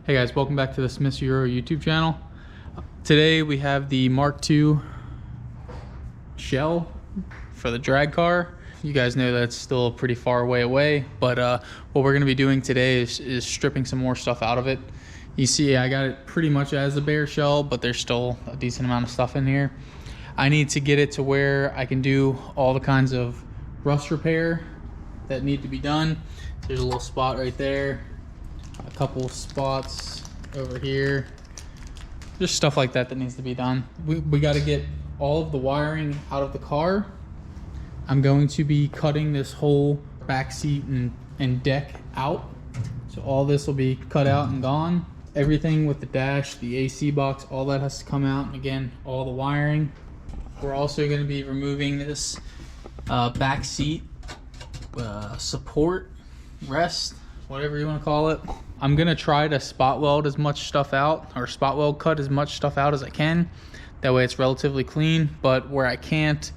Hey guys, welcome back to the Smith's Euro YouTube channel. Today we have the Mark II shell for the drag car. You guys know that's still a pretty far way away, but what we're going to be doing today is stripping some more stuff out of it. You see I got it pretty much as a bare shell, but there's still a decent amount of stuff in here. I need to get it to where I can do all the kinds of rust repair that need to be done. There's a little spot right there, a couple spots over here, just stuff like that that needs to be done. We got to get all of the wiring out of the car. I'm going to be cutting this whole back seat and deck out, so all this will be cut out and gone. Everything with the dash, the AC box, all that has to come out, and again, all the wiring. We're also going to be removing this back seat support, rest, whatever you want to call it. I'm gonna try to spot weld as much stuff out, or spot weld cut as much stuff out as I can. That way it's relatively clean, but where I can't,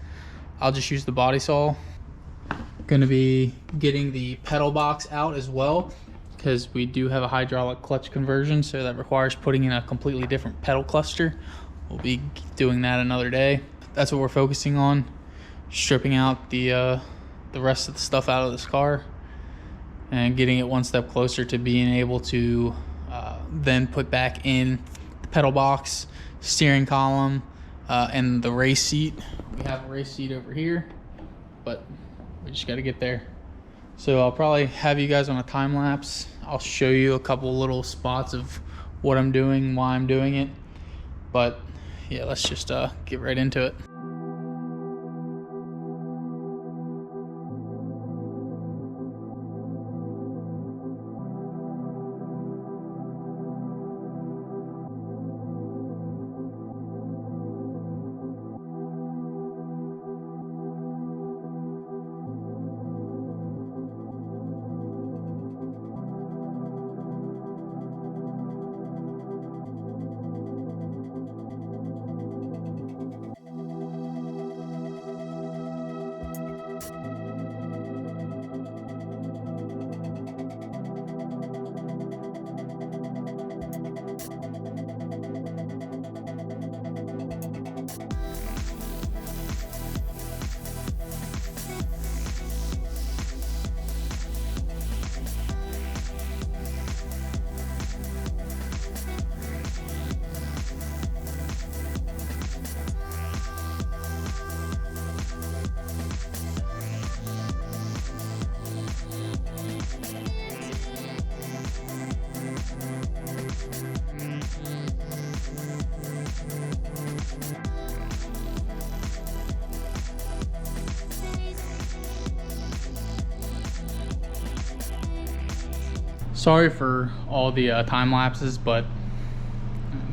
I'll just use the body saw. Gonna be getting the pedal box out as well, because we do have a hydraulic clutch conversion, so that requires putting in a completely different pedal cluster. We'll be doing that another day. That's what we're focusing on, stripping out the rest of the stuff out of this car and getting it one step closer to being able to then put back in the pedal box, steering column, and the race seat. We have a race seat over here, but we just got to get there. So I'll probably have you guys on a time lapse. I'll show you a couple little spots of what I'm doing, why I'm doing it. But yeah, let's just get right into it. Sorry for all the time lapses, but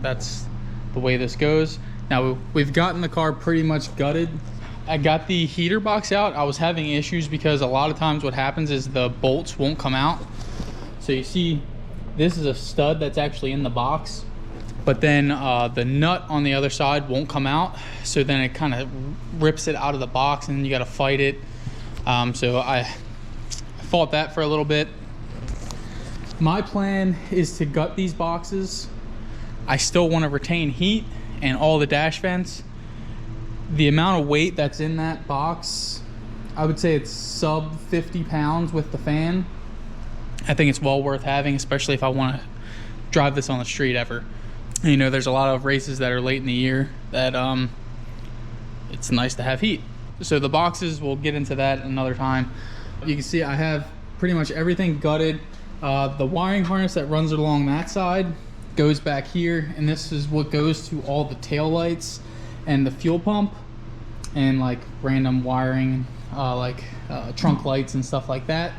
that's the way this goes. Now we've gotten the car pretty much gutted. I got the heater box out. I was having issues because a lot of times what happens is the bolts won't come out. So you see this is a stud that's actually in the box, but then the nut on the other side won't come out. So then it kind of rips it out of the box and you got to fight it. So I fought that for a little bit. My plan is to gut these boxes. I still want to retain heat and all the dash vents. The amount of weight that's in that box, I would say it's sub 50 pounds with the fan. I think it's well worth having, especially if I want to drive this on the street ever. You know, there's a lot of races that are late in the year that it's nice to have heat. So the boxes, we'll get into that another time. You can see I have pretty much everything gutted. The wiring harness that runs along that side goes back here, and this is what goes to all the tail lights and the fuel pump and like random wiring, trunk lights and stuff like that.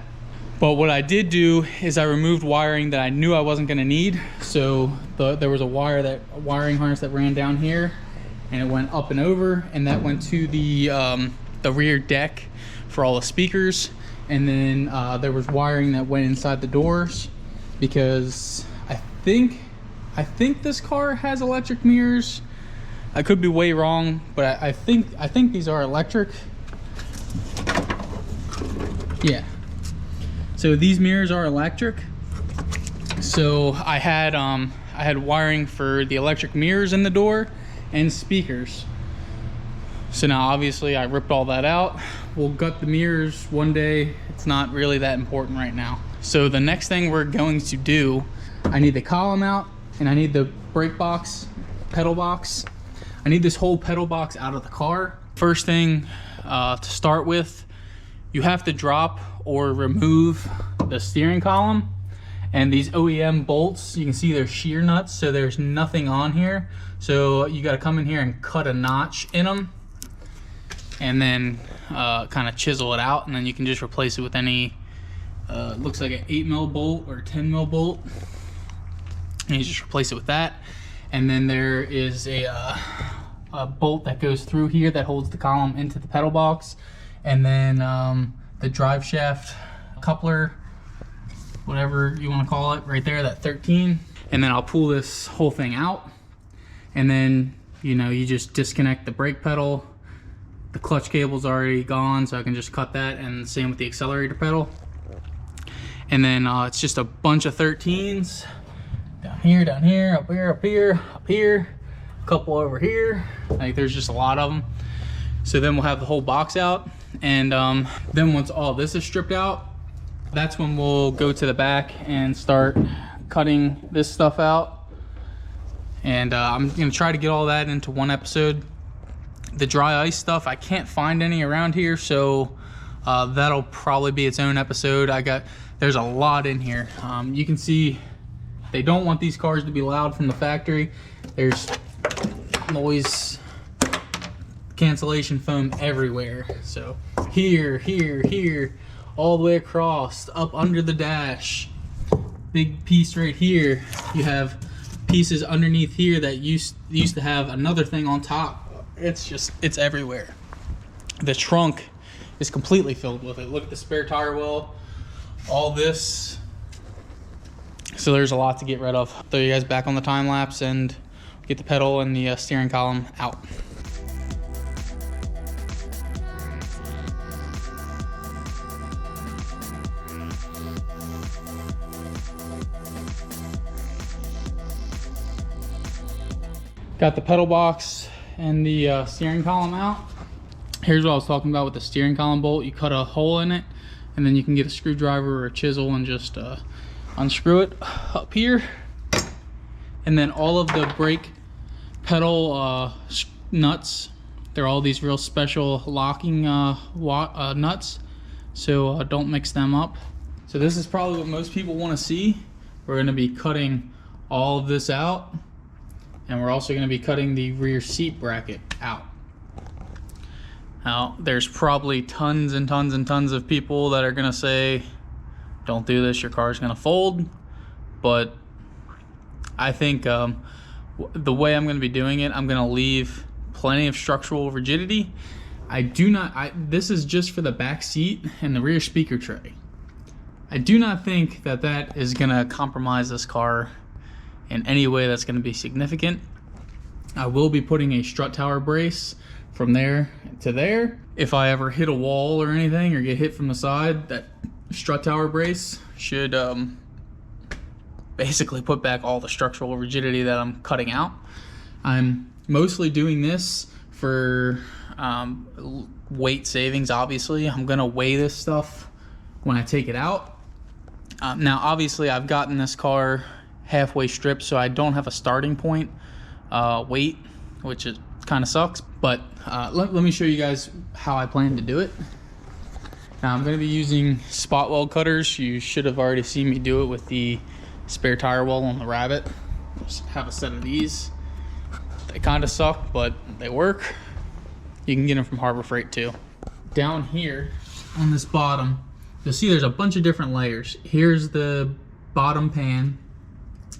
But what I did do is I removed wiring that I knew I wasn't going to need. So there was a wiring harness that ran down here, and it went up and over, and that went to the rear deck for all the speakers. And then there was wiring that went inside the doors, because I think this car has electric mirrors. I could be way wrong, but I think these are electric. Yeah. So these mirrors are electric. So I had wiring for the electric mirrors in the door and speakers. So now obviously I ripped all that out. We'll gut the mirrors one day. It's not really that important right now. So the next thing we're going to do, I need the column out and I need the brake box, pedal box. I need this whole pedal box out of the car. First thing to start with, you have to drop or remove the steering column. And these OEM bolts, you can see they're shear nuts, so there's nothing on here. So you gotta come in here and cut a notch in them and then kind of chisel it out, and then you can just replace it with any, looks like an 8mm bolt or 10mm bolt. And you just replace it with that. And then there is a bolt that goes through here that holds the column into the pedal box. And then the drive shaft coupler, whatever you want to call it, right there, that 13. And then I'll pull this whole thing out, and then you just disconnect the brake pedal. The clutch cable's already gone, so I can just cut that, and same with the accelerator pedal. And then it's just a bunch of 13s down here, up here, up here, up here, a couple over here. Like, there's just a lot of them. So then we'll have the whole box out, and then once all this is stripped out, that's when we'll go to the back and start cutting this stuff out. And I'm gonna try to get all that into one episode. The dry ice stuff, I can't find any around here, so that'll probably be its own episode. There's a lot in here. You can see they don't want these cars to be loud from the factory. There's noise cancellation foam everywhere. So here, all the way across, up under the dash. Big piece right here. You have pieces underneath here that used to have another thing on top. It's everywhere. The trunk is completely filled with it. Look at the spare tire well, all this. So there's a lot to get rid of. Throw you guys back on the time lapse and get the pedal and the steering column out. Got the pedal box and the steering column out. Here's what I was talking about with the steering column bolt. You cut a hole in it, and then you can get a screwdriver or a chisel and just unscrew it up here. And then all of the brake pedal nuts, they're all these real special locking nuts, so don't mix them up. So this is probably what most people want to see. We're going to be cutting all of this out, and we're also going to be cutting the rear seat bracket out. Now, there's probably tons and tons and tons of people that are going to say, don't do this, your car's going to fold. But I think the way I'm going to be doing it, I'm going to leave plenty of structural rigidity. This is just for the back seat and the rear speaker tray. I do not think that that is going to compromise this car in any way that's going to be significant. I will be putting a strut tower brace from there to there. If I ever hit a wall or anything or get hit from the side, that strut tower brace should basically put back all the structural rigidity that I'm cutting out. I'm mostly doing this for weight savings, obviously. I'm gonna weigh this stuff when I take it out. Now, obviously, I've gotten this car halfway stripped, so I don't have a starting point weight, which is kind of sucks. But let me show you guys how I plan to do it. Now, I'm going to be using spot weld cutters. You should have already seen me do it with the spare tire well on the Rabbit. Just have a set of these. They kind of suck, but they work. You can get them from Harbor Freight too. Down here on this bottom, you'll see there's a bunch of different layers. Here's the bottom pan,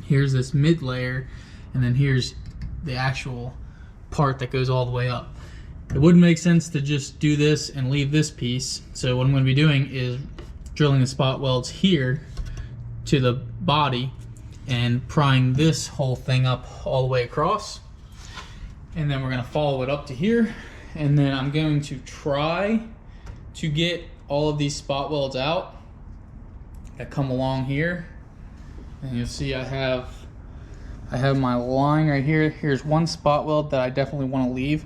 here's this mid layer, and then here's the actual part that goes all the way up. It wouldn't make sense to just do this and leave this piece. So what I'm going to be doing is drilling the spot welds here to the body and prying this whole thing up all the way across. And then we're going to follow it up to here. And then I'm going to try to get all of these spot welds out that come along here. And you'll see I have my line right here. Here's one spot weld that I definitely want to leave.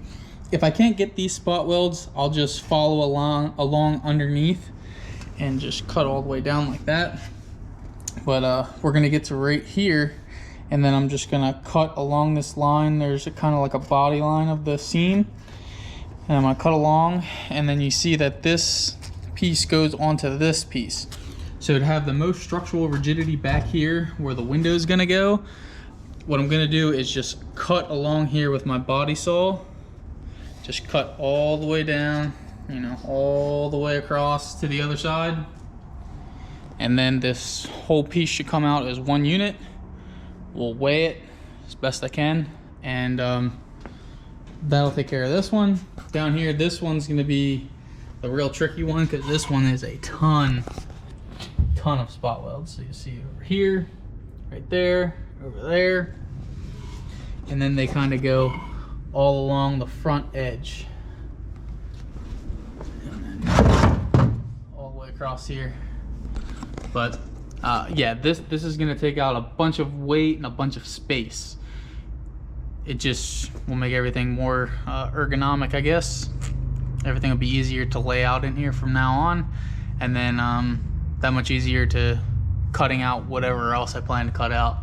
If I can't get these spot welds, I'll just follow along underneath and just cut all the way down like that. But we're gonna get to right here, and then I'm just gonna cut along this line. There's a kind of like a body line of the seam, and I'm gonna cut along, and then you see that this piece goes onto this piece. So to have the most structural rigidity back here where the window is gonna go, what I'm gonna do is just cut along here with my body saw. Just cut all the way down, you know, all the way across to the other side. And then this whole piece should come out as one unit. We'll weigh it as best I can, and that'll take care of this one. Down here, this one's gonna be the real tricky one, because this one is a ton of spot welds. So you see over here, right there, over there, and then they kind of go all along the front edge, and then all the way across here. But yeah, this is gonna take out a bunch of weight and a bunch of space. It just will make everything more ergonomic, I guess. Everything will be easier to lay out in here from now on, and then that much easier to cutting out whatever else I plan to cut out.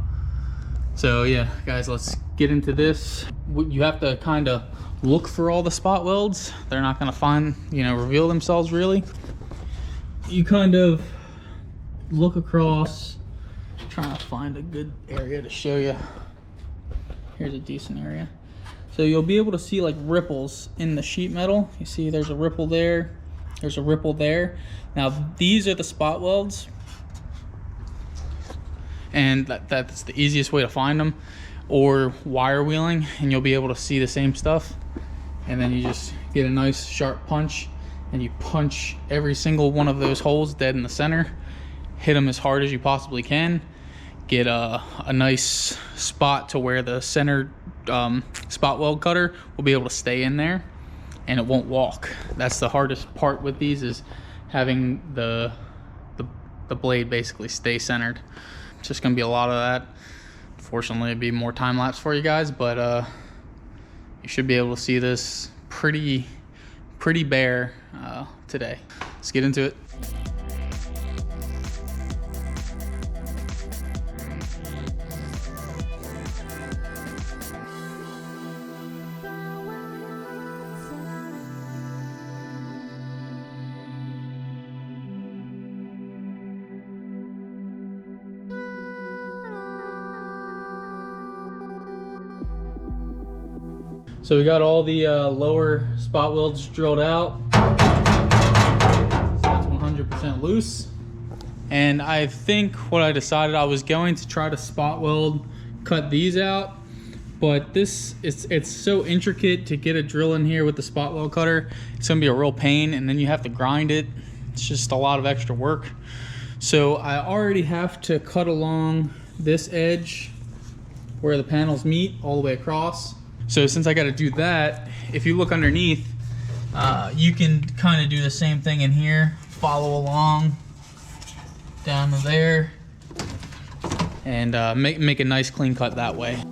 So yeah, guys, let's get into this. You have to kind of look for all the spot welds. They're not gonna find, you know, reveal themselves really. You kind of look across, trying to find a good area to show you. Here's a decent area. So you'll be able to see like ripples in the sheet metal. You see there's a ripple there, there's a ripple there. Now these are the spot welds, and that's the easiest way to find them. Or wire wheeling, and you'll be able to see the same stuff. And then you just get a nice sharp punch, and you punch every single one of those holes dead in the center. Hit them as hard as you possibly can. Get a nice spot to where the center spot weld cutter will be able to stay in there, and it won't walk. That's the hardest part with these, is having the blade basically stay centered. It's just gonna be a lot of that. Fortunately, it'd be more time lapse for you guys, but you should be able to see this pretty bare today. Let's get into it. So we got all the lower spot welds drilled out. So that's 100% loose. And I think what I decided, I was going to try to spot weld, cut these out, but it's so intricate to get a drill in here with the spot weld cutter. It's gonna be a real pain, and then you have to grind it. It's just a lot of extra work. So I already have to cut along this edge where the panels meet all the way across. So since I got to do that, if you look underneath, you can kind of do the same thing in here. Follow along down to there, and make a nice clean cut that way.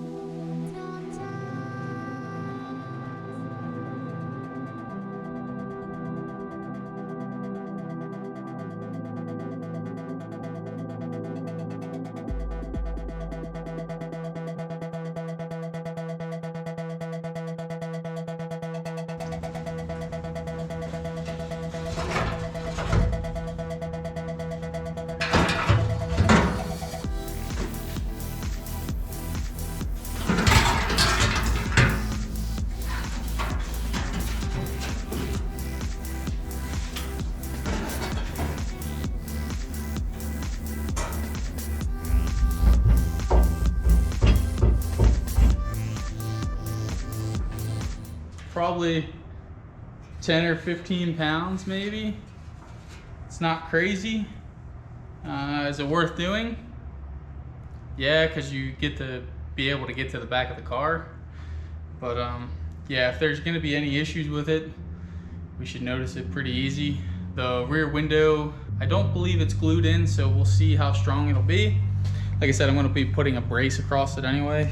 Probably 10 or 15 pounds maybe. It's not crazy. Is it worth doing? Yeah, because you get to be able to get to the back of the car. But yeah, if there's going to be any issues with it, we should notice it pretty easy. The rear window, I don't believe it's glued in, so we'll see how strong it'll be. Like Like I said, I'm gonna be putting a brace across it anyway.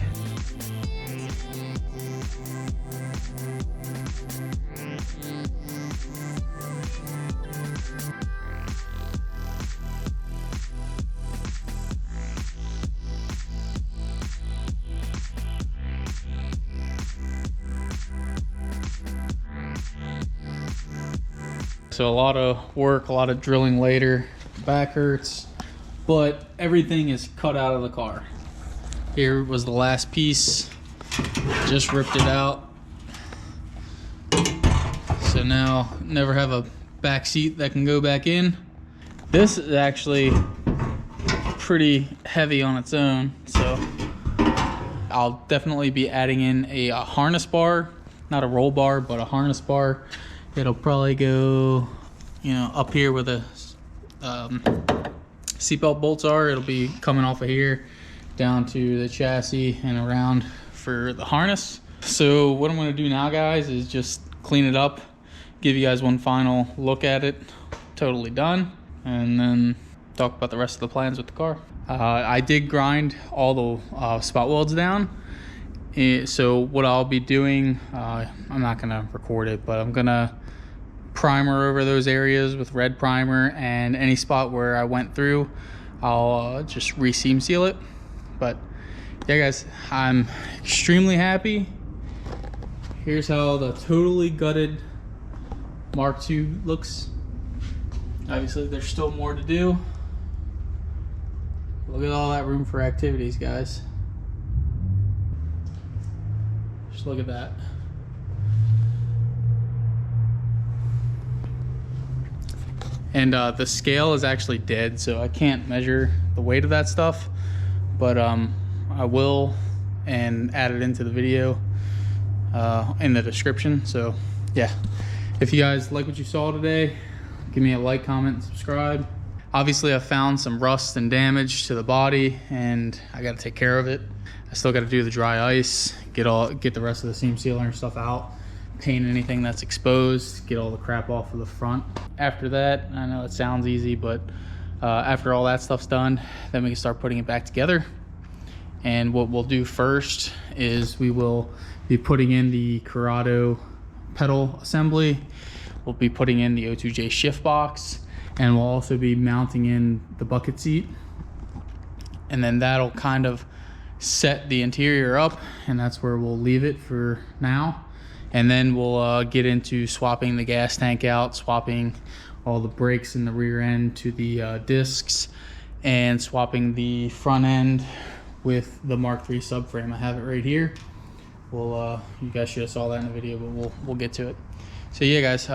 So a lot of work, a lot of drilling later. Back hurts, but everything is cut out of the car. Here was the last piece. Just ripped it out. So now never have a back seat that can go back in. This is actually pretty heavy on its own, so I'll definitely be adding in a harness bar, not a roll bar, but a harness bar. It'll probably go, you know, up here where the seatbelt bolts are. It'll be coming off of here down to the chassis and around for the harness. So what I'm going to do now, guys, is just clean it up, give you guys one final look at it, totally done, and then talk about the rest of the plans with the car. I did grind all the spot welds down. So what I'll be doing, I'm not gonna record it, but I'm gonna primer over those areas with red primer, and any spot where I went through, I'll just re-seam seal it. But yeah, guys, I'm extremely happy. Here's how the totally gutted Mark II looks. Obviously, there's still more to do. Look at all that room for activities, guys. Just look at that. And the scale is actually dead, so I can't measure the weight of that stuff, but I will, and add it into the video in the description. So yeah, if you guys like what you saw today, give me a like, comment, and subscribe. Obviously, I found some rust and damage to the body, and I got to take care of it. I still got to do the dry ice, get the rest of the seam sealer and stuff out, paint anything that's exposed, get all the crap off of the front. After that, I know it sounds easy, but after all that stuff's done, then we can start putting it back together. And what we'll do first is we will be putting in the Corrado pedal assembly. We'll be putting in the O2J shift box, and we'll also be mounting in the bucket seat. And then that'll kind of set the interior up, and that's where we'll leave it for now. And then we'll get into swapping the gas tank out, swapping all the brakes in the rear end to the discs, and swapping the front end with the Mark III subframe. I have it right here. We'll you guys should have saw that in the video, but we'll get to it. So yeah, guys,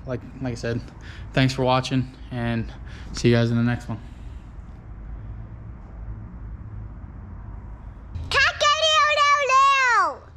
like I said, thanks for watching, and see you guys in the next one.